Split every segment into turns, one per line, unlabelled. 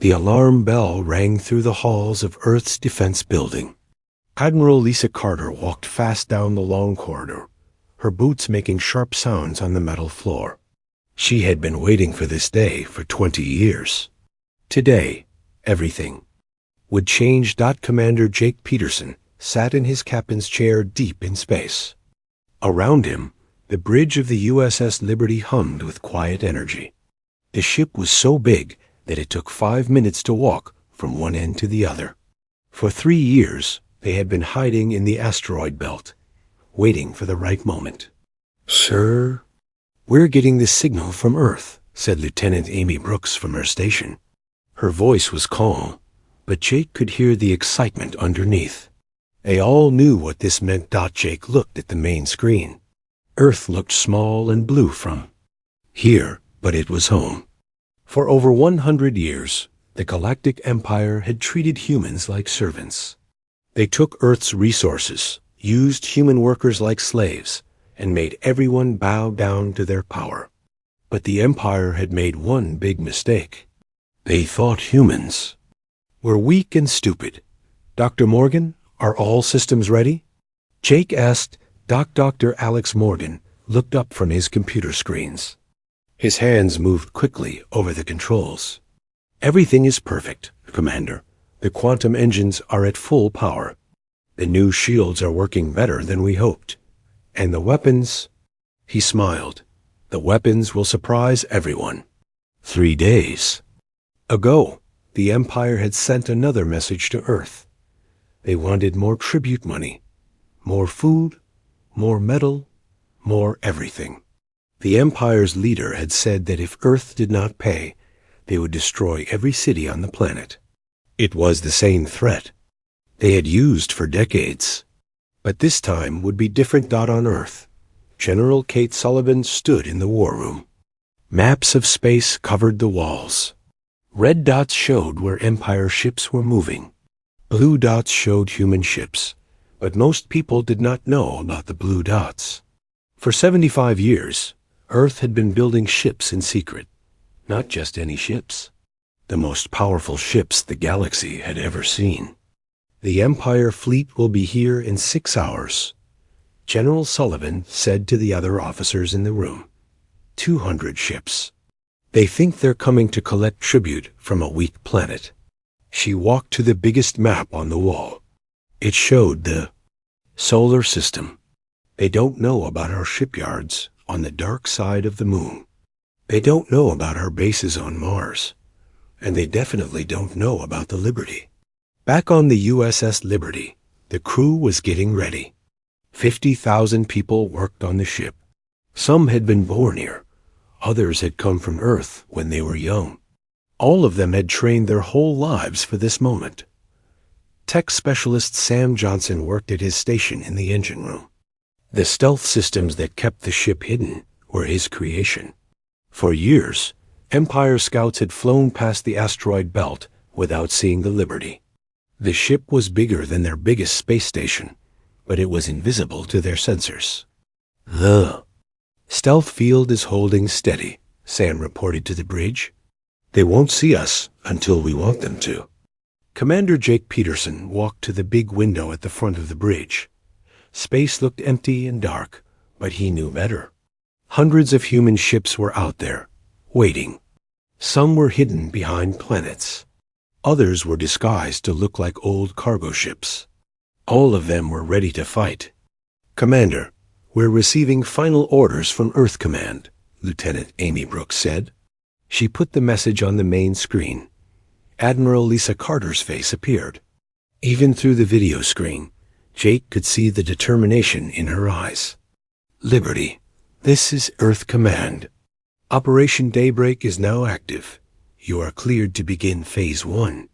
The alarm bell rang through the halls of Earth's defense building. Admiral Lisa Carter walked fast down the long corridor, her boots making sharp sounds on the metal floor. She had been waiting for this day for 20 years. Today, everything would change. Commander Jake Peterson sat in his captain's chair deep in space. Around him, the bridge of the USS Liberty hummed with quiet energy. The ship was so big that it took 5 minutes to walk from one end to the other. For 3 years, they had been hiding in the asteroid belt, waiting for the right moment. "Sir, we're getting the signal from Earth," said Lieutenant Amy Brooks from her station. Her voice was calm, but Jake could hear the excitement underneath. They all knew what this meant. Jake looked at the main screen. Earth looked small and blue from here, but it was home. For over 100 years, the Galactic Empire had treated humans like servants. They took Earth's resources, used human workers like slaves, and made everyone bow down to their power. But the Empire had made one big mistake. They thought humans were weak and stupid. "Dr. Morgan, are all systems ready?" Jake asked. Dr. Alex Morgan looked up from his computer screens. His hands moved quickly over the controls. "Everything is perfect, Commander. The quantum engines are at full power. The new shields are working better than we hoped. And the weapons—" He smiled. "The weapons will surprise everyone." 3 days ago, the Empire had sent another message to Earth. They wanted more tribute money, more food, more metal, more everything. The Empire's leader had said that if Earth did not pay, they would destroy every city on the planet. It was the same threat they had used for decades. But this time would be different. On Earth, General Kate Sullivan stood in the war room. Maps of space covered the walls. Red dots showed where Empire ships were moving. Blue dots showed human ships, but most people did not know about the blue dots. For 75 years, Earth had been building ships in secret. Not just any ships. The most powerful ships the galaxy had ever seen. "The Empire fleet will be here in 6 hours," General Sullivan said to the other officers in the room. 200 ships. They think they're coming to collect tribute from a weak planet. She walked to the biggest map on the wall. It showed the solar system. They don't know about our shipyards on the dark side of the moon. They don't know about our bases on Mars. And they definitely don't know about the Liberty. Back on the USS Liberty, the crew was getting ready. 50,000 people worked on the ship. Some had been born here. Others had come from Earth when they were young. All of them had trained their whole lives for this moment. Tech specialist Sam Johnson worked at his station in the engine room. The stealth systems that kept the ship hidden were his creation. For years, Empire scouts had flown past the asteroid belt without seeing the Liberty. The ship was bigger than their biggest space station, but it was invisible to their sensors. "The stealth field is holding steady," Sam reported to the bridge. "They won't see us until we want them to." Commander Jake Peterson walked to the big window at the front of the bridge. Space looked empty and dark, but he knew better. Hundreds of human ships were out there, waiting. Some were hidden behind planets. Others were disguised to look like old cargo ships. All of them were ready to fight. "Commander, we're receiving final orders from Earth Command," Lieutenant Amy Brooks said. She put the message on the main screen. Admiral Lisa Carter's face appeared. Even through the video screen, Jake could see the determination in her eyes. "Liberty, this is Earth Command. Operation Daybreak is now active. You are cleared to begin Phase 1.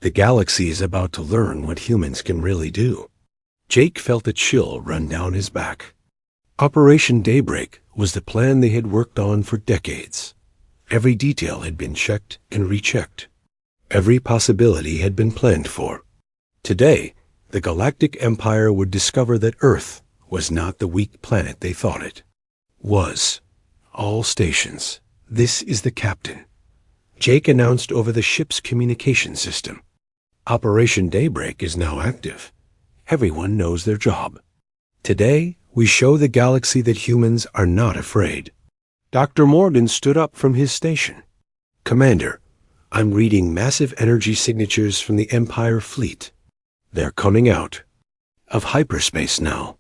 The galaxy is about to learn what humans can really do." Jake felt a chill run down his back. Operation Daybreak was the plan they had worked on for decades. Every detail had been checked and rechecked. Every possibility had been planned for. Today, the Galactic Empire would discover that Earth was not the weak planet they thought it was. "All stations, this is the captain. Jake announced over the ship's communication system. Operation Daybreak is now active. Everyone knows their job. Today, we show the galaxy that humans are not afraid. Dr. Morgan stood up from his station. Commander, I'm reading massive energy signatures from the Empire fleet. They're coming out of hyperspace now.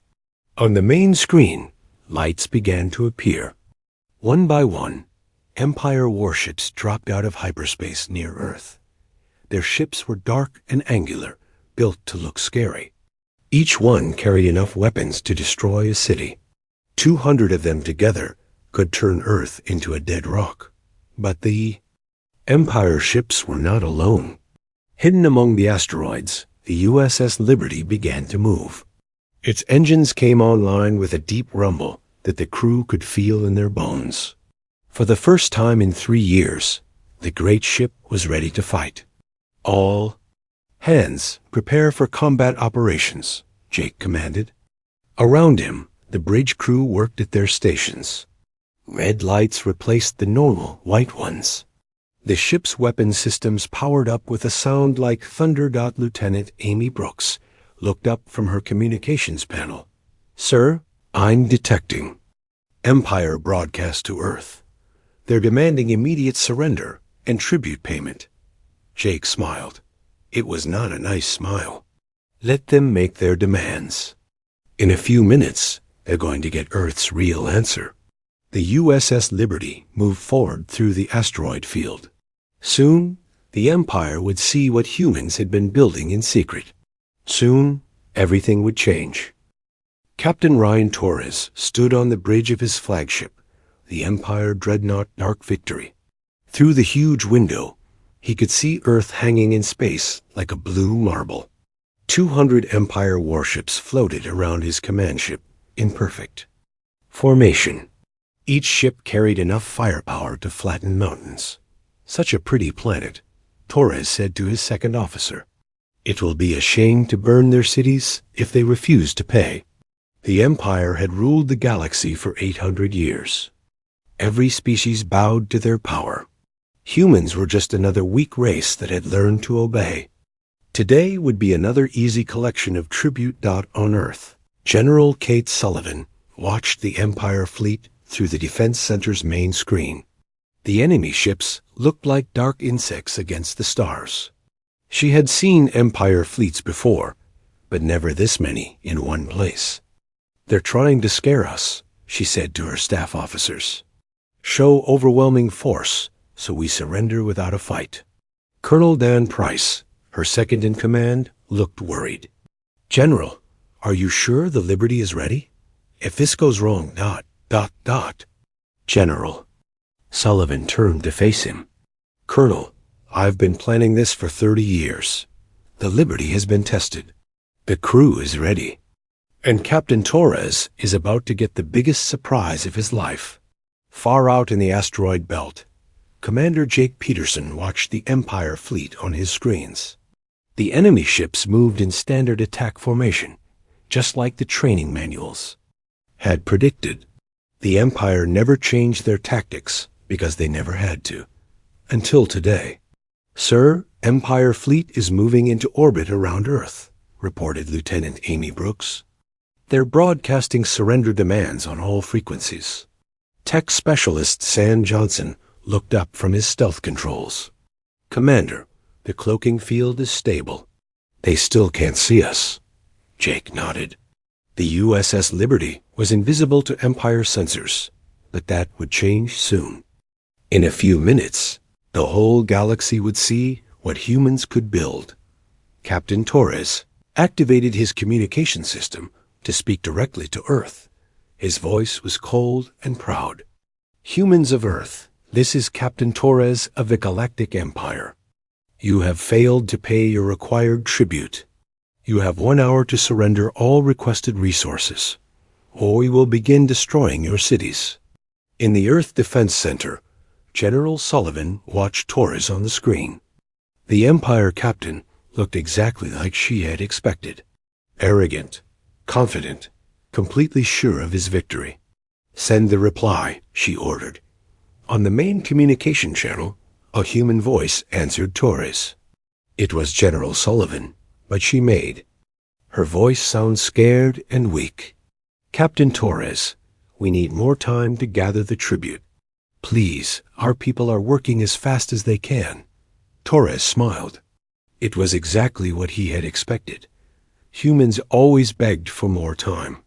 On the main screen, lights began to appear. One by one, Empire warships dropped out of hyperspace near Earth. Their ships were dark and angular, built to look scary. Each one carried enough weapons to destroy a city. 200 of them together could turn Earth into a dead rock. But the Empire ships were not alone. Hidden among the asteroids, the USS Liberty began to move. Its engines came online with a deep rumble that the crew could feel in their bones. For the first time in 3 years, the great ship was ready to fight. All hands, prepare for combat operations, Jake commanded. Around him, the bridge crew worked at their stations. Red lights replaced the normal white ones. The ship's weapon systems powered up with a sound like thunder. Lieutenant Amy Brooks looked up from her communications panel. Sir, I'm detecting Empire broadcast to Earth. They're demanding immediate surrender and tribute payment. Jake smiled. It was not a nice smile. Let them make their demands. In a few minutes, they're going to get Earth's real answer. The USS Liberty moved forward through the asteroid field. Soon, the Empire would see what humans had been building in secret. Soon, everything would change. Captain Ryan Torres stood on the bridge of his flagship, the Empire Dreadnought Dark Victory. Through the huge window, he could see Earth hanging in space like a blue marble. 200 Empire warships floated around his command ship in perfect formation. Each ship carried enough firepower to flatten mountains. Such a pretty planet, Torres said to his second officer. It will be a shame to burn their cities if they refuse to pay. The Empire had ruled the galaxy for 800 years. Every species bowed to their power. Humans were just another weak race that had learned to obey. Today would be another easy collection of tribute. On Earth, General Kate Sullivan watched the Empire fleet through the Defense Center's main screen. The enemy ships looked like dark insects against the stars. She had seen Empire fleets before, but never this many in one place. They're trying to scare us, she said to her staff officers. Show overwhelming force, so we surrender without a fight. Colonel Dan Price, her second-in-command, looked worried. General, are you sure the Liberty is ready? If this goes wrong, ... General. Sullivan turned to face him. Colonel, I've been planning this for 30 years. The Liberty has been tested. The crew is ready. And Captain Torres is about to get the biggest surprise of his life. Far out in the asteroid belt, Commander Jake Peterson watched the Empire fleet on his screens. The enemy ships moved in standard attack formation, just like the training manuals had predicted. The Empire never changed their tactics because they never had to. Until today. Sir, Empire fleet is moving into orbit around Earth, reported Lieutenant Amy Brooks. They're broadcasting surrender demands on all frequencies. Tech specialist Sam Johnson looked up from his stealth controls. Commander, the cloaking field is stable. They still can't see us. Jake nodded. The USS Liberty was invisible to Empire sensors, but that would change soon. In a few minutes, the whole galaxy would see what humans could build. Captain Torres activated his communication system to speak directly to Earth. His voice was cold and proud. Humans of Earth, this is Captain Torres of the Galactic Empire. You have failed to pay your required tribute. You have 1 hour to surrender all requested resources, or we will begin destroying your cities. In the Earth Defense Center, General Sullivan watched Torres on the screen. The Empire captain looked exactly like she had expected. Arrogant, confident, completely sure of his victory. Send the reply, she ordered. On the main communication channel, A human voice answered Torres. It was General Sullivan, but she made. Her voice sounds scared and weak. Captain Torres, we need more time to gather the tribute. Please, our people are working as fast as they can. Torres smiled. It was exactly what he had expected. Humans always begged for more time.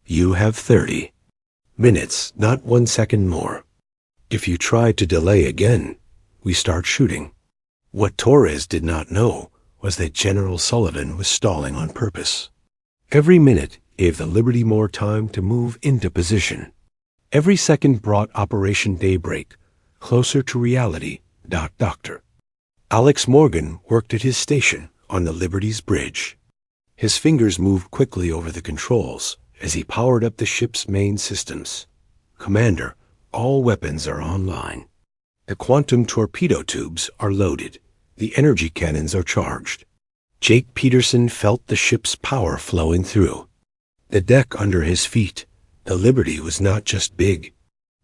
You have 30 minutes, not 1 second more. If you try to delay again, we start shooting. What Torres did not know was that General Sullivan was stalling on purpose. Every minute gave the Liberty more time to move into position. Every second brought Operation Daybreak closer to reality. Dr. Alex Morgan worked at his station on the Liberty's bridge. His fingers moved quickly over the controls as he powered up the ship's main systems. Commander, all weapons are online. The quantum torpedo tubes are loaded. The energy cannons are charged. Jake Peterson felt the ship's power flowing through. The deck under his feet, the Liberty was not just big.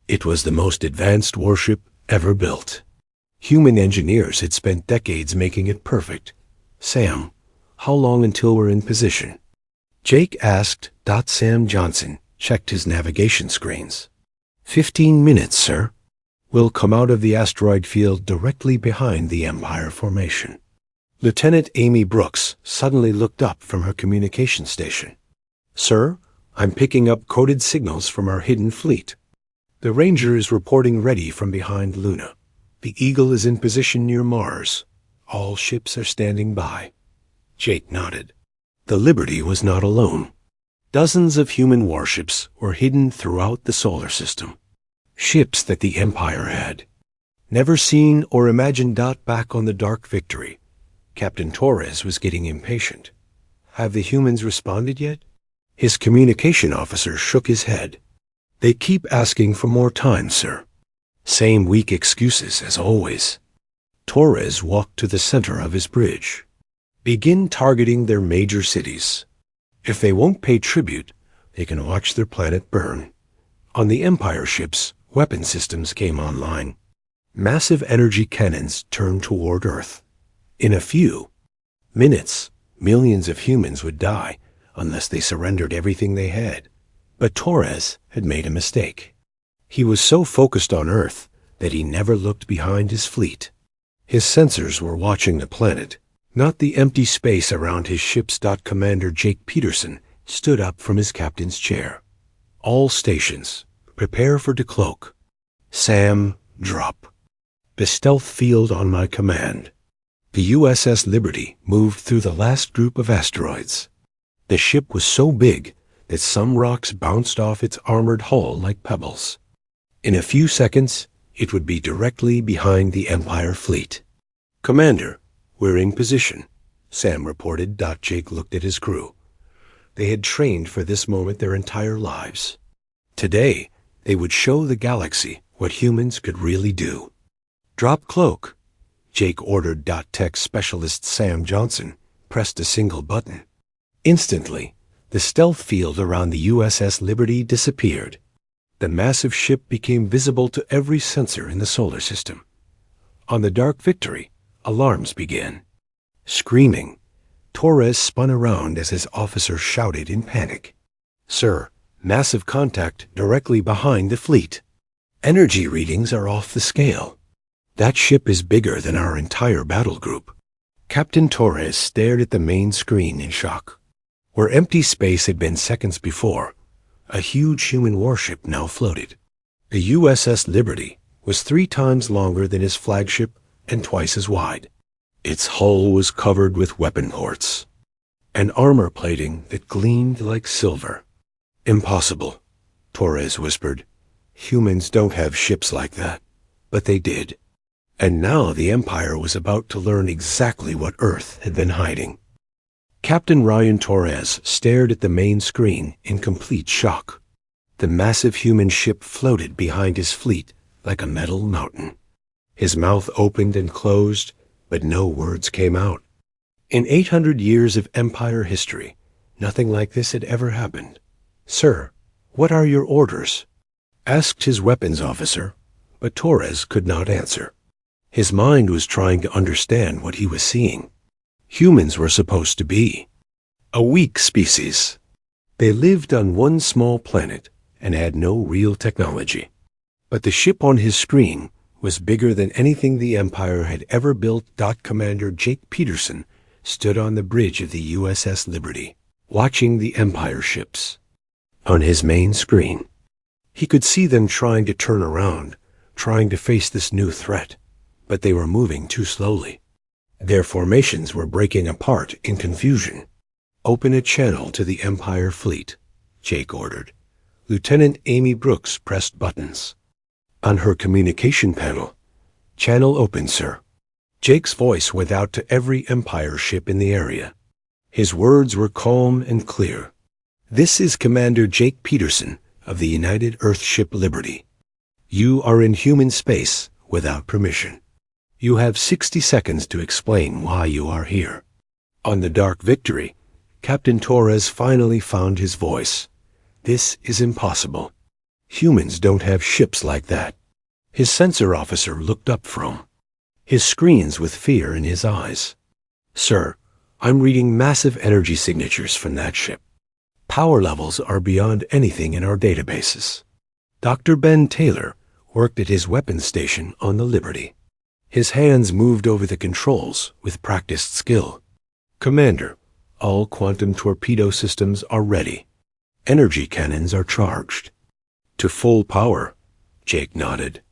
It was the most advanced warship ever built. Human engineers had spent decades making it perfect. Sam, how long until we're in position? Jake asked. Sam Johnson checked his navigation screens. 15 minutes, sir. We'll come out of the asteroid field directly behind the Empire Formation. Lieutenant Amy Brooks suddenly looked up from her communication station. Sir, I'm picking up coded signals from our hidden fleet. The Ranger is reporting ready from behind Luna. The Eagle is in position near Mars. All ships are standing by. Jake nodded. The Liberty was not alone. Dozens of human warships were hidden throughout the solar system. Ships that the Empire had never seen or imagined. Back on the Dark Victory, Captain Torres was getting impatient. Have the humans responded yet? His communication officer shook his head. They keep asking for more time, sir. Same weak excuses as always. Torres walked to the center of his bridge. Begin targeting their major cities. If they won't pay tribute, they can watch their planet burn. On the Empire ships, weapon systems came online. Massive energy cannons turned toward Earth. In a few minutes, millions of humans would die unless they surrendered everything they had. But Torres had made a mistake. He was so focused on Earth that he never looked behind his fleet. His sensors were watching the planet, not the empty space around his ships. Commander Jake Peterson stood up from his captain's chair. All stations, prepare for decloak. Sam, drop. The stealth field on my command. The USS Liberty moved through the last group of asteroids. The ship was so big that some rocks bounced off its armored hull like pebbles. In a few seconds, it would be directly behind the Empire fleet. Commander, we're in position, Sam reported. Jake looked at his crew. They had trained for this moment their entire lives. Today, they would show the galaxy what humans could really do. Drop cloak, Jake ordered. Tech specialist Sam Johnson pressed a single button. Instantly, the stealth field around the USS Liberty disappeared. The massive ship became visible to every sensor in the solar system. On the Dark Victory, alarms began. Screaming, Torres spun around as his officer shouted in panic. Sir, massive contact directly behind the fleet. Energy readings are off the scale. That ship is bigger than our entire battle group. Captain Torres stared at the main screen in shock. Where empty space had been seconds before, a huge human warship now floated. The USS Liberty was 3 times longer than his flagship and twice as wide. Its hull was covered with weapon ports, and armor plating that gleamed like silver. Impossible, Torres whispered. Humans don't have ships like that, but they did. And now the Empire was about to learn exactly what Earth had been hiding. Captain Ryan Torres stared at the main screen in complete shock. The massive human ship floated behind his fleet like a metal mountain. His mouth opened and closed, but no words came out. In 800 years of Empire history, nothing like this had ever happened. Sir, what are your orders? Asked his weapons officer, but Torres could not answer. His mind was trying to understand what he was seeing. Humans were supposed to be a weak species. They lived on one small planet and had no real technology. But the ship on his screen was bigger than anything the Empire had ever built. Commander Jake Peterson stood on the bridge of the USS Liberty, watching the Empire ships. On his main screen, he could see them trying to turn around, trying to face this new threat, but they were moving too slowly. Their formations were breaking apart in confusion. "Open a channel to the Empire fleet," Jake ordered. Lieutenant Amy Brooks pressed buttons. On her communication panel, "Channel open, sir." Jake's voice went out to every Empire ship in the area. His words were calm and clear. "This is Commander Jake Peterson of the United Earthship Liberty. You are in human space without permission. You have 60 seconds to explain why you are here." On the Dark Victory, Captain Torres finally found his voice. "This is impossible. Humans don't have ships like that." His sensor officer looked up from his screens with fear in his eyes. "Sir, I'm reading massive energy signatures from that ship. Power levels are beyond anything in our databases." Dr. Ben Taylor worked at his weapons station on the Liberty. His hands moved over the controls with practiced skill. "Commander, all quantum torpedo systems are ready. Energy cannons are charged." "To full power," Jake nodded.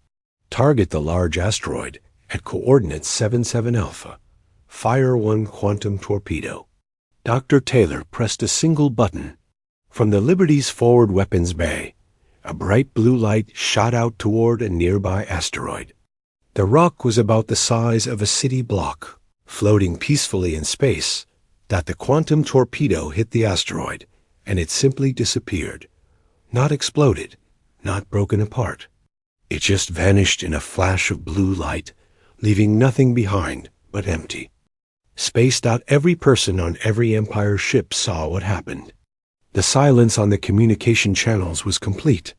"Target the large asteroid at coordinates 77 Alpha. Fire one quantum torpedo." Dr. Taylor pressed a single button. From the Liberty's forward weapons bay, a bright blue light shot out toward a nearby asteroid. The rock was about the size of a city block, floating peacefully in space. The quantum torpedo hit the asteroid, and it simply disappeared. Not exploded, not broken apart. It just vanished in a flash of blue light, leaving nothing behind but empty space. Every person on every Empire ship saw what happened. The silence on the communication channels was complete.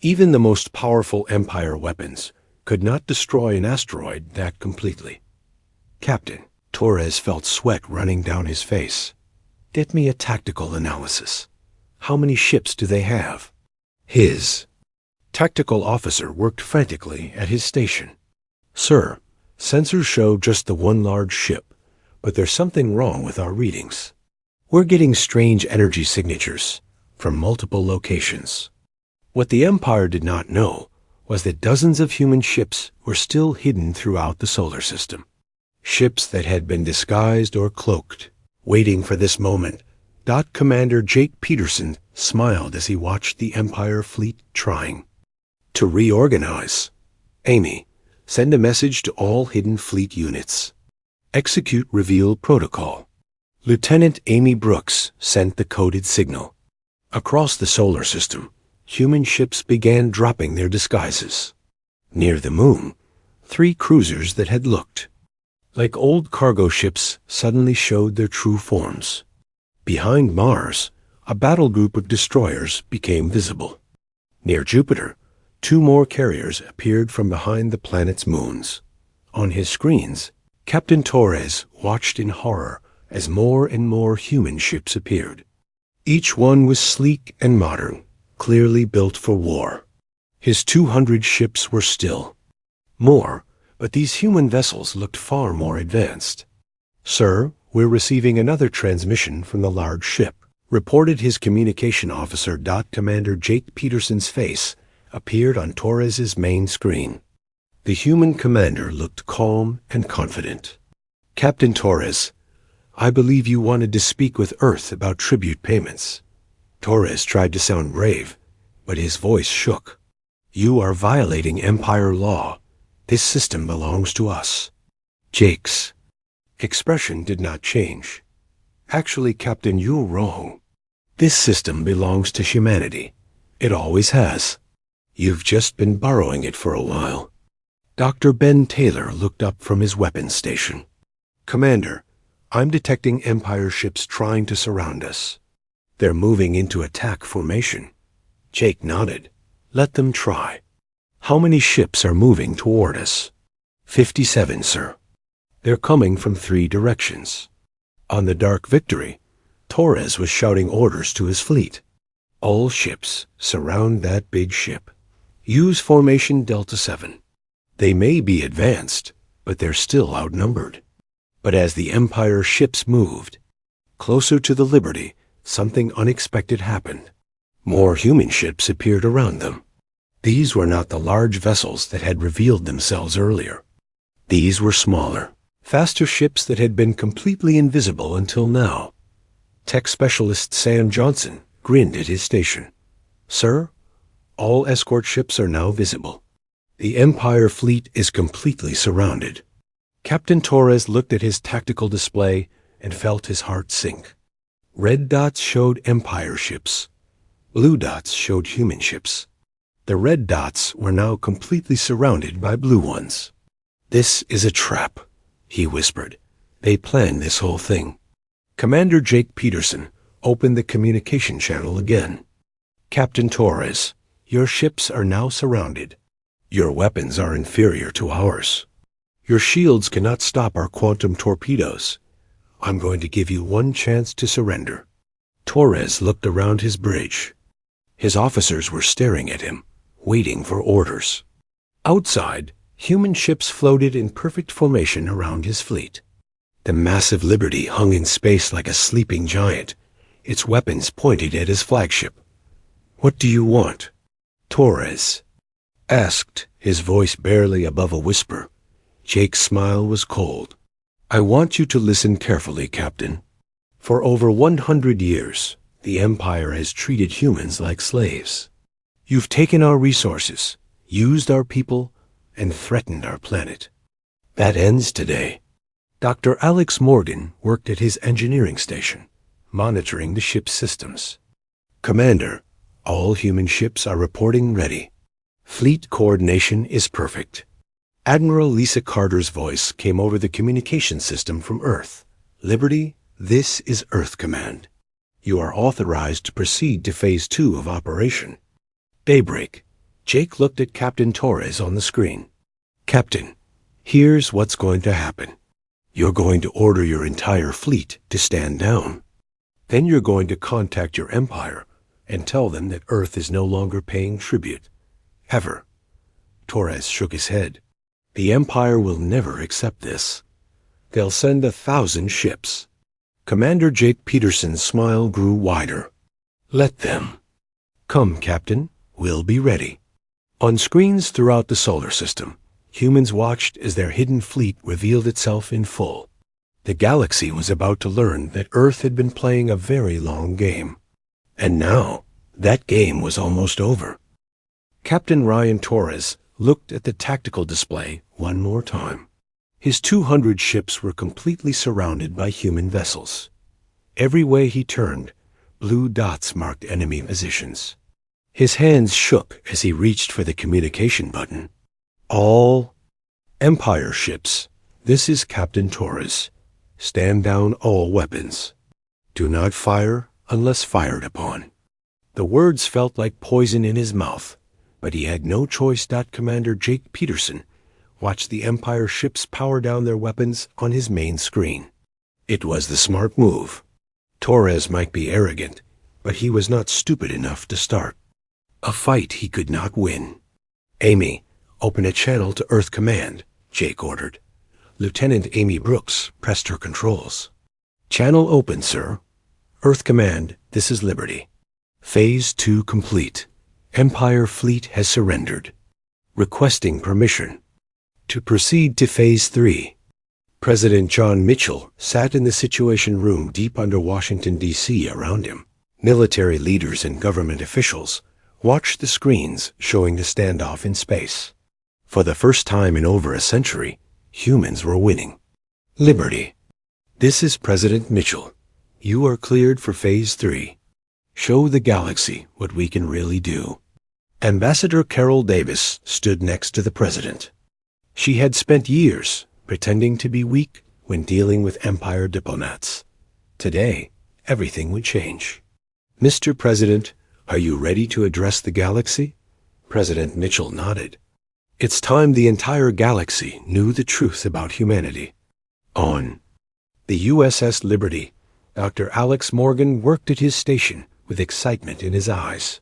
Even the most powerful Empire weapons could not destroy an asteroid that completely. "Captain," Torres felt sweat running down his face. "Get me a tactical analysis. How many ships do they have?" His tactical officer worked frantically at his station. "Sir, sensors show just the one large ship, but there's something wrong with our readings. We're getting strange energy signatures from multiple locations." What the Empire did not know was that dozens of human ships were still hidden throughout the solar system. Ships that had been disguised or cloaked, waiting for this moment. Commander Jake Peterson smiled as he watched the Empire fleet trying to reorganize. "Amy, send a message to all hidden fleet units. Execute reveal protocol." Lieutenant Amy Brooks sent the coded signal. Across the solar system, human ships began dropping their disguises. Near the moon, 3 cruisers that had looked like old cargo ships suddenly showed their true forms. Behind Mars, a battle group of destroyers became visible. Near Jupiter, 2 more carriers appeared from behind the planet's moons. On his screens, Captain Torres watched in horror as more and more human ships appeared. Each one was sleek and modern, clearly built for war. His 200 ships were still more, but these human vessels looked far more advanced. "Sir, we're receiving another transmission from the large ship," reported his communication officer. Commander Jake Peterson's face appeared on Torres's main screen. The human commander looked calm and confident. "Captain Torres, I believe you wanted to speak with Earth about tribute payments." Torres tried to sound brave, but his voice shook. "You are violating Empire law. This system belongs to us." Jake's expression did not change. "Actually, Captain, you're wrong. This system belongs to humanity. It always has. You've just been borrowing it for a while." Dr. Ben Taylor looked up from his weapons station. "Commander, I'm detecting Empire ships trying to surround us. They're moving into attack formation." Jake nodded. "Let them try. How many ships are moving toward us?" 57, sir. They're coming from 3 directions. On the Dark Victory, Torres was shouting orders to his fleet. All ships, surround that big ship. Use formation Delta 7. They may be advanced, but they're still outnumbered. But as the Empire ships moved closer to the Liberty, something unexpected happened. More human ships appeared around them. These were not the large vessels that had revealed themselves earlier. These were smaller, faster ships that had been completely invisible until now. Tech specialist Sam Johnson grinned at his station. Sir, all escort ships are now visible. The Empire fleet is completely surrounded. Captain Torres looked at his tactical display and felt his heart sink. Red dots showed Empire ships. Blue dots showed human ships. The red dots were now completely surrounded by blue ones. This is a trap, he whispered. They planned this whole thing. Commander Jake Peterson opened the communication channel again. Captain Torres, your ships are now surrounded. Your weapons are inferior to ours. Your shields cannot stop our quantum torpedoes. I'm going to give you one chance to surrender. Torres looked around his bridge. His officers were staring at him, waiting for orders. Outside, human ships floated in perfect formation around his fleet. The massive Liberty hung in space like a sleeping giant, its weapons pointed at his flagship. What do you want? Torres asked, his voice barely above a whisper. Jake's smile was cold. I want you to listen carefully, Captain. For over 100 years, the Empire has treated humans like slaves. You've taken our resources, used our people, and threatened our planet. That ends today. Dr. Alex Morgan worked at his engineering station, monitoring the ship's systems. Commander, all human ships are reporting ready. Fleet coordination is perfect. Admiral Lisa Carter's voice came over the communication system from Earth. Liberty, this is Earth Command. You are authorized to proceed to Phase 2 of operation. Daybreak. Jake looked at Captain Torres on the screen. Captain, here's what's going to happen. You're going to order your entire fleet to stand down. Then you're going to contact your Empire and tell them that Earth is no longer paying tribute. Ever. Torres shook his head. The Empire will never accept this. They'll send 1,000 ships. Commander Jake Peterson's smile grew wider. Let them. Come, Captain. We'll be ready. On screens throughout the solar system, humans watched as their hidden fleet revealed itself in full. The galaxy was about to learn that Earth had been playing a very long game. And now, that game was almost over. Captain Ryan Torres looked at the tactical display one more time. His 200 ships were completely surrounded by human vessels. Every way he turned, blue dots marked enemy positions. His hands shook as he reached for the communication button. All Empire ships, this is Captain Torres. Stand down all weapons. Do not fire unless fired upon. The words felt like poison in his mouth, but he had no choice. Commander Jake Peterson watched the Empire ships power down their weapons on his main screen. It was the smart move. Torres might be arrogant, but he was not stupid enough to start a fight he could not win. Amy, open a channel to Earth Command, Jake ordered. Lieutenant Amy Brooks pressed her controls. Channel open, sir. Earth Command, this is Liberty. Phase 2 complete. Empire fleet has surrendered. Requesting permission to proceed to Phase 3. President John Mitchell sat in the Situation Room deep under Washington, D.C. Around him, military leaders and government officials watched the screens showing the standoff in space. For the first time in over a century, humans were winning. Liberty. This is President Mitchell. You are cleared for Phase 3. Show the galaxy what we can really do. Ambassador Carol Davis stood next to the president. She had spent years pretending to be weak when dealing with Empire diplomats. Today, everything would change. Mr. President, are you ready to address the galaxy? President Mitchell nodded. It's time the entire galaxy knew the truth about humanity. On the USS Liberty, Dr. Alex Morgan worked at his station with excitement in his eyes.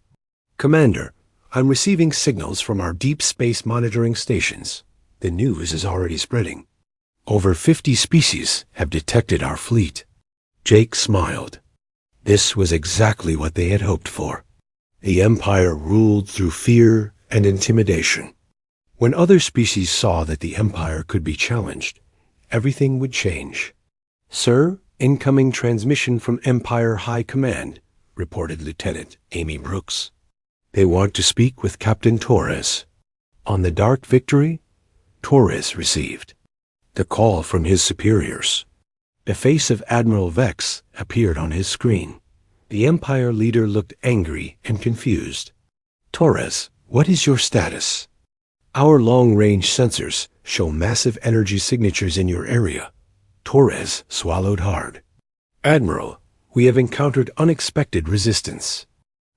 "Commander, I'm receiving signals from our deep space monitoring stations. The news is already spreading. Over 50 species have detected our fleet." Jake smiled. This was exactly what they had hoped for. The Empire ruled through fear and intimidation. When other species saw that the Empire could be challenged, everything would change. "Sir, incoming transmission from Empire High Command," reported Lieutenant Amy Brooks. "They want to speak with Captain Torres." On the Dark Victory, Torres received the call from his superiors. The face of Admiral Vex appeared on his screen. The Empire leader looked angry and confused. "Torres, what is your status?" "Our long-range sensors show massive energy signatures in your area." Torres swallowed hard. "Admiral, we have encountered unexpected resistance.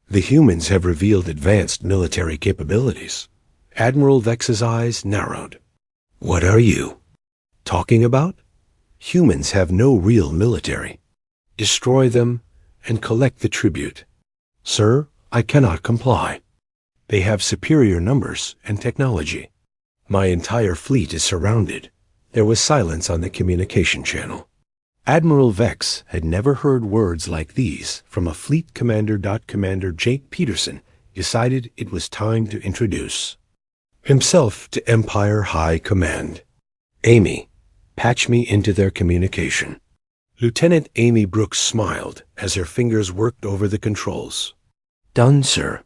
The humans have revealed advanced military capabilities." Admiral Vex's eyes narrowed. "What are you talking about? Humans have no real military. Destroy them and collect the tribute." "Sir, I cannot comply. They have superior numbers and technology. My entire fleet is surrounded." There was silence on the communication channel. Admiral Vex had never heard words like these from a fleet commander. Commander Jake Peterson decided it was time to introduce himself to Empire High Command. "Amy, patch me into their communication." Lieutenant Amy Brooks smiled as her fingers worked over the controls. "Done, sir."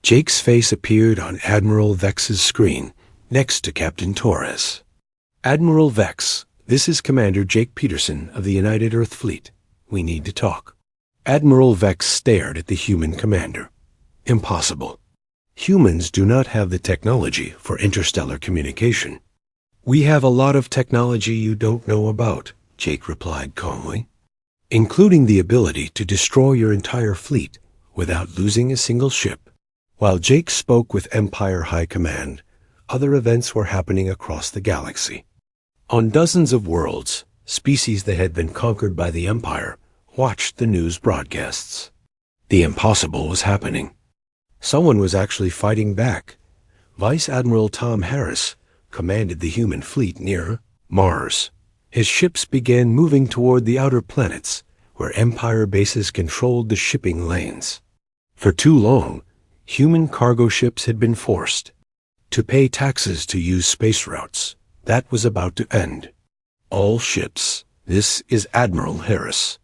Jake's face appeared on Admiral Vex's screen next to Captain Torres. "Admiral Vex, this is Commander Jake Peterson of the United Earth Fleet. We need to talk." Admiral Vex stared at the human commander. "Impossible. Humans do not have the technology for interstellar communication." "We have a lot of technology you don't know about," Jake replied calmly, "including the ability to destroy your entire fleet without losing a single ship." While Jake spoke with Empire High Command, other events were happening across the galaxy. On dozens of worlds, species that had been conquered by the Empire watched the news broadcasts. The impossible was happening. Someone was actually fighting back. Vice Admiral Tom Harris commanded the human fleet near Mars. His ships began moving toward the outer planets, where Empire bases controlled the shipping lanes. For too long, human cargo ships had been forced to pay taxes to use space routes. That was about to end. "All ships, this is Admiral Harris.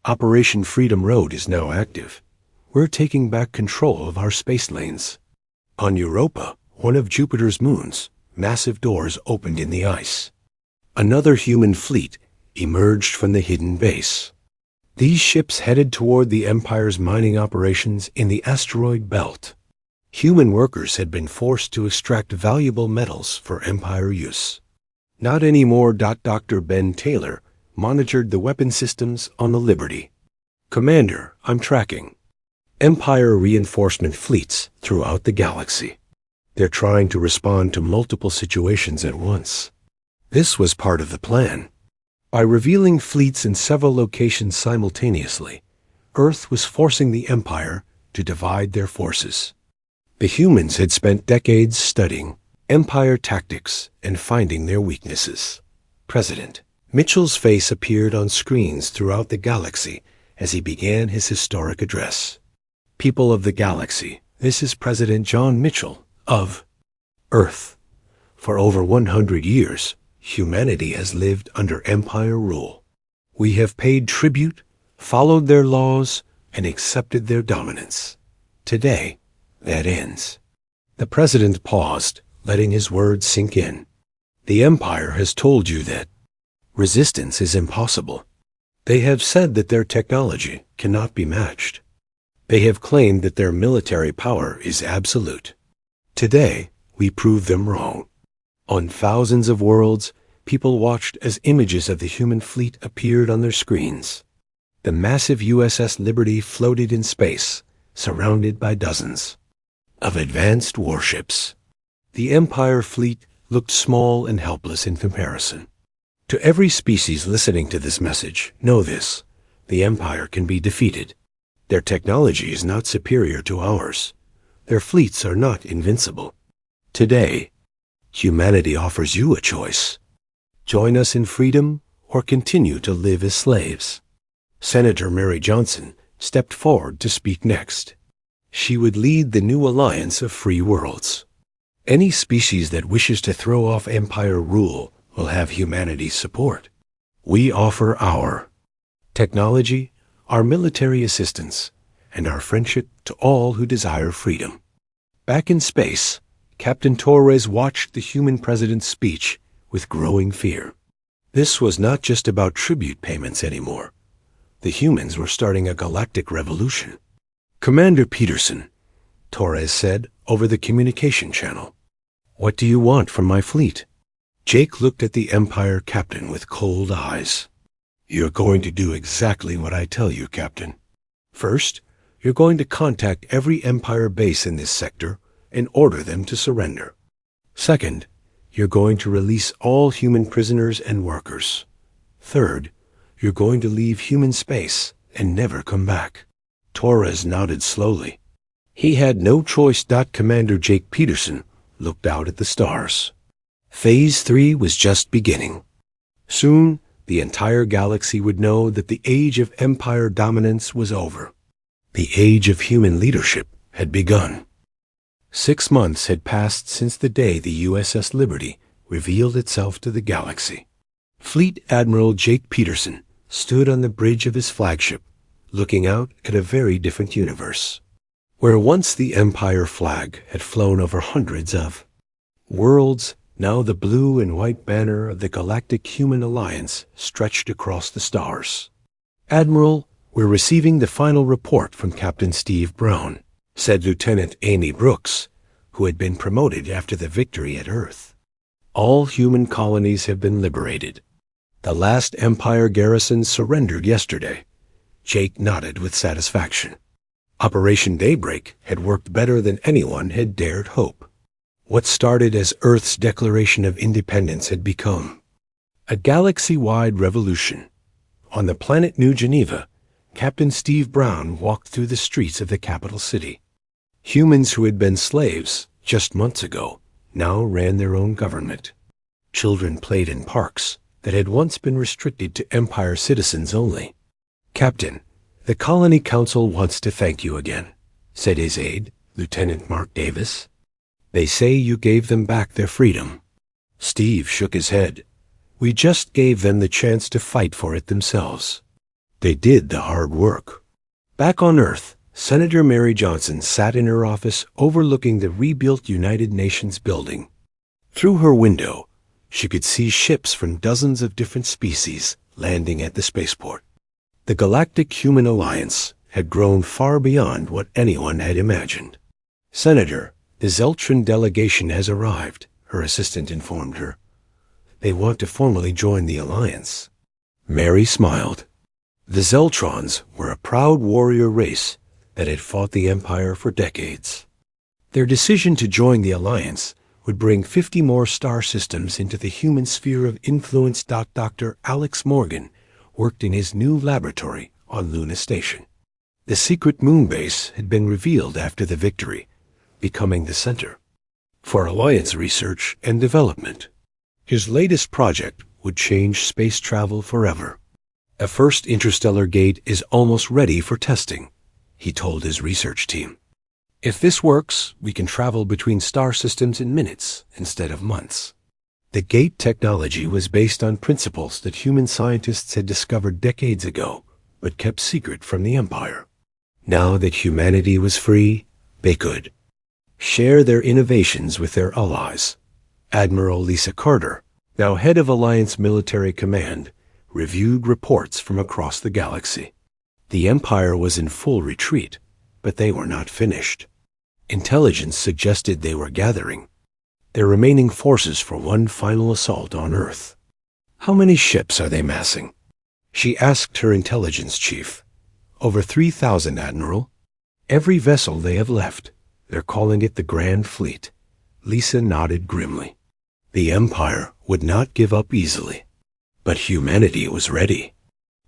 Operation Freedom Road is now active. We're taking back control of our space lanes." On Europa, one of Jupiter's moons, massive doors opened in the ice. Another human fleet emerged from the hidden base. These ships headed toward the Empire's mining operations in the asteroid belt. Human workers had been forced to extract valuable metals for Empire use. Not anymore. Dr. Ben Taylor monitored the weapon systems on the Liberty. "Commander, I'm tracking Empire reinforcement fleets throughout the galaxy. They're trying to respond to multiple situations at once." This was part of the plan. By revealing fleets in several locations simultaneously, Earth was forcing the Empire to divide their forces. The humans had spent decades studying Empire tactics and finding their weaknesses. President Mitchell's face appeared on screens throughout the galaxy as he began his historic address. "People of the galaxy, this is President John Mitchell of Earth. For over 100 years, humanity has lived under Empire rule. We have paid tribute, followed their laws, and accepted their dominance. Today, that ends." The president paused, letting his words sink in. "The Empire has told you that resistance is impossible. They have said that their technology cannot be matched. They have claimed that their military power is absolute. Today, we prove them wrong." On thousands of worlds, people watched as images of the human fleet appeared on their screens. The massive USS Liberty floated in space, surrounded by dozens of advanced warships. The Empire fleet looked small and helpless in comparison. To every species listening to this message, know this: the Empire can be defeated. Their technology is not superior to ours. Their fleets are not invincible. Today, humanity offers you a choice. Join us in freedom or continue to live as slaves. Senator Mary Johnson stepped forward to speak next. She would lead the new alliance of free worlds. Any species that wishes to throw off Empire rule will have humanity's support. We offer our technology, our military assistance, and our friendship to all who desire freedom. Back in space, Captain Torres watched the human president's speech with growing fear. This was not just about tribute payments anymore. The humans were starting a galactic revolution. "Commander Peterson," Torres said over the communication channel, "what do you want from my fleet?" Jake looked at the Empire captain with cold eyes. "You're going to do exactly what I tell you, Captain. First, you're going to contact every Empire base in this sector and order them to surrender. Second, you're going to release all human prisoners and workers. Third, you're going to leave human space and never come back." Torres nodded slowly. He had no choice. Commander Jake Peterson looked out at the stars. Phase 3 was just beginning. Soon, the entire galaxy would know that the age of Empire dominance was over. The age of human leadership had begun. 6 months had passed since the day the USS Liberty revealed itself to the galaxy. Fleet Admiral Jake Peterson stood on the bridge of his flagship, looking out at a very different universe. Where once the Empire flag had flown over hundreds of worlds, now the blue and white banner of the Galactic Human Alliance stretched across the stars. "Admiral, we're receiving the final report from Captain Steve Brown," said Lieutenant Amy Brooks, who had been promoted after the victory at Earth. "All human colonies have been liberated. The last Empire garrison surrendered yesterday." Jake nodded with satisfaction. Operation Daybreak had worked better than anyone had dared hope. What started as Earth's Declaration of Independence had become a galaxy-wide revolution. On the planet New Geneva, Captain Steve Brown walked through the streets of the capital city. Humans who had been slaves just months ago now ran their own government. Children played in parks that had once been restricted to Empire citizens only. "Captain, the Colony Council wants to thank you again," said his aide, Lieutenant Mark Davis. "They say you gave them back their freedom." Steve shook his head. "We just gave them the chance to fight for it themselves. They did the hard work." Back on Earth, Senator Mary Johnson sat in her office overlooking the rebuilt United Nations building. Through her window, she could see ships from dozens of different species landing at the spaceport. The Galactic Human Alliance had grown far beyond what anyone had imagined. "Senator, the Zeltron delegation has arrived," her assistant informed her. "They want to formally join the Alliance." Mary smiled. The Zeltrons were a proud warrior race that had fought the Empire for decades. Their decision to join the Alliance would bring 50 more star systems into the human sphere of influence. Dr. Alex Morgan worked in his new laboratory on Luna Station. The secret moon base had been revealed after the victory, becoming the center for Alliance research and development. His latest project would change space travel forever. "A first interstellar gate is almost ready for testing," he told his research team. "If this works, we can travel between star systems in minutes instead of months." The gate technology was based on principles that human scientists had discovered decades ago, but kept secret from the Empire. Now that humanity was free, they could share their innovations with their allies. Admiral Lisa Carter, now head of Alliance Military Command, reviewed reports from across the galaxy. The Empire was in full retreat, but they were not finished. Intelligence suggested they were gathering their remaining forces for one final assault on Earth. "How many ships are they massing?" she asked her intelligence chief. "Over 3,000, Admiral. Every vessel they have left. They're calling it the Grand Fleet. Lisa nodded grimly. The Empire would not give up easily, but humanity was ready.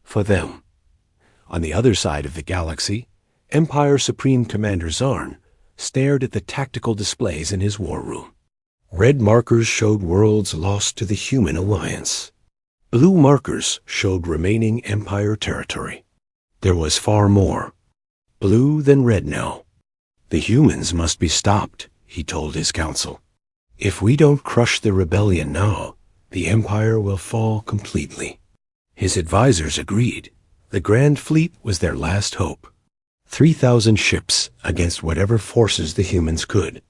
For them. On the other side of the galaxy, Empire Supreme Commander Zarn stared at the tactical displays in his war room. Red markers showed worlds lost to the human alliance. Blue markers showed remaining Empire territory. There was far more. Blue than red now. The humans must be stopped, he told his council. If we don't crush the rebellion now, the Empire will fall completely. His advisors agreed. The Grand Fleet was their last hope. 3,000 ships against whatever forces the humans could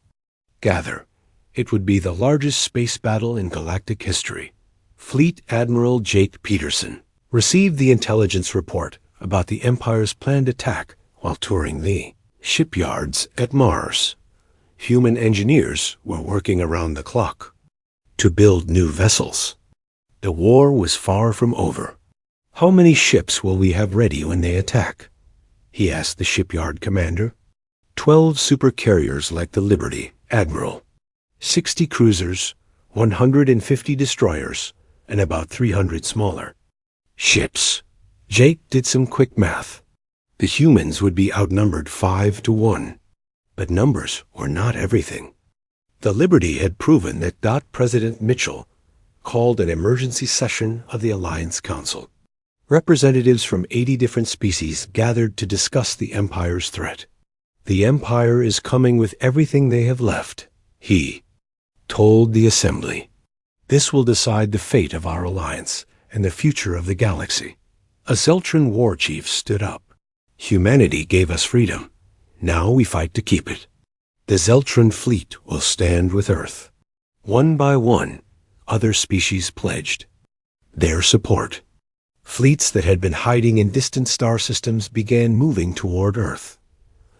gather. It would be the largest space battle in galactic history. Fleet Admiral Jake Peterson received the intelligence report about the Empire's planned attack while touring the shipyards at Mars. Human engineers were working around the clock to build new vessels. The war was far from over. How many ships will we have ready when they attack? He asked the shipyard commander. 12 supercarriers like the Liberty, Admiral. 60 cruisers, 150 destroyers, and about 300 smaller ships. Jake did some quick math. The humans would be outnumbered 5-1. But numbers were not everything. The Liberty had proven that. President Mitchell called an emergency session of the Alliance Council. Representatives from 80 different species gathered to discuss the Empire's threat. The Empire is coming with everything they have left, he told the Assembly. This will decide the fate of our alliance and the future of the galaxy. A Zeltran war chief stood up. Humanity gave us freedom. Now we fight to keep it. The Zeltran fleet will stand with Earth. One by one, other species pledged their support. Fleets that had been hiding in distant star systems began moving toward Earth.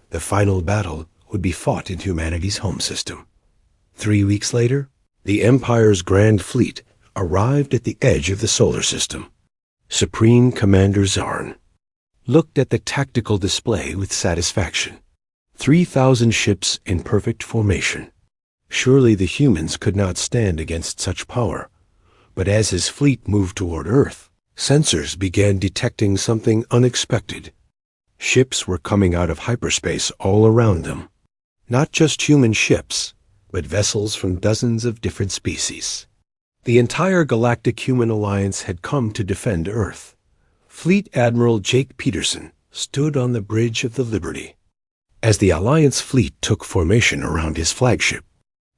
The final battle would be fought in humanity's home system. 3 weeks later, the Empire's Grand Fleet arrived at the edge of the solar system. Supreme Commander Zarn looked at the tactical display with satisfaction. 3,000 ships in perfect formation. Surely the humans could not stand against such power. But as his fleet moved toward Earth, sensors began detecting something unexpected. Ships were coming out of hyperspace all around them. Not just human ships, but vessels from dozens of different species. The entire Galactic Human Alliance had come to defend Earth. Fleet Admiral Jake Peterson stood on the bridge of the Liberty. As the Alliance fleet took formation around his flagship,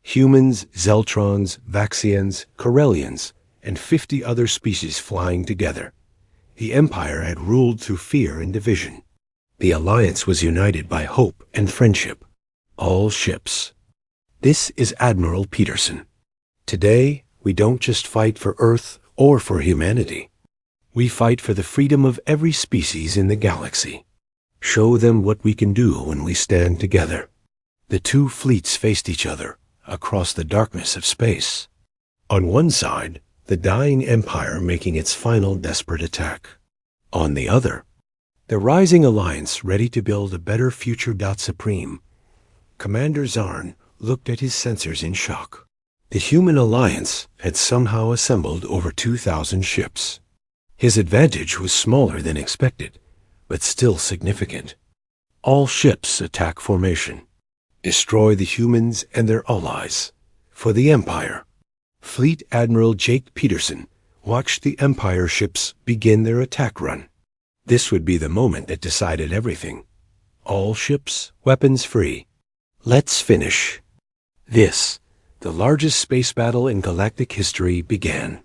humans, Zeltrons, Vaxians, Corellians, and 50 other species flying together. The Empire had ruled through fear and division. The Alliance was united by hope and friendship. All ships. This is Admiral Peterson. Today, we don't just fight for Earth or for humanity. We fight for the freedom of every species in the galaxy. Show them what we can do when we stand together. The two fleets faced each other across the darkness of space. On one side, the dying Empire making its final desperate attack. On the other, the rising alliance ready to build a better future. Supreme Commander Zarn looked at his sensors in shock. The human alliance had somehow assembled over 2,000 ships. His advantage was smaller than expected, but still significant. All ships attack formation. Destroy the humans and their allies. For the Empire. Fleet Admiral Jake Peterson watched the Empire ships begin their attack run. This would be the moment that decided everything. All ships, weapons free. Let's finish. This, the largest space battle in galactic history, began.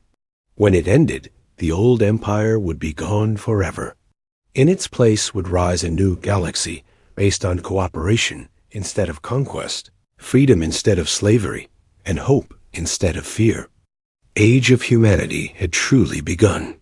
When it ended, the old Empire would be gone forever. In its place would rise a new galaxy based on cooperation instead of conquest, freedom instead of slavery, and hope instead of fear. Age of humanity had truly begun.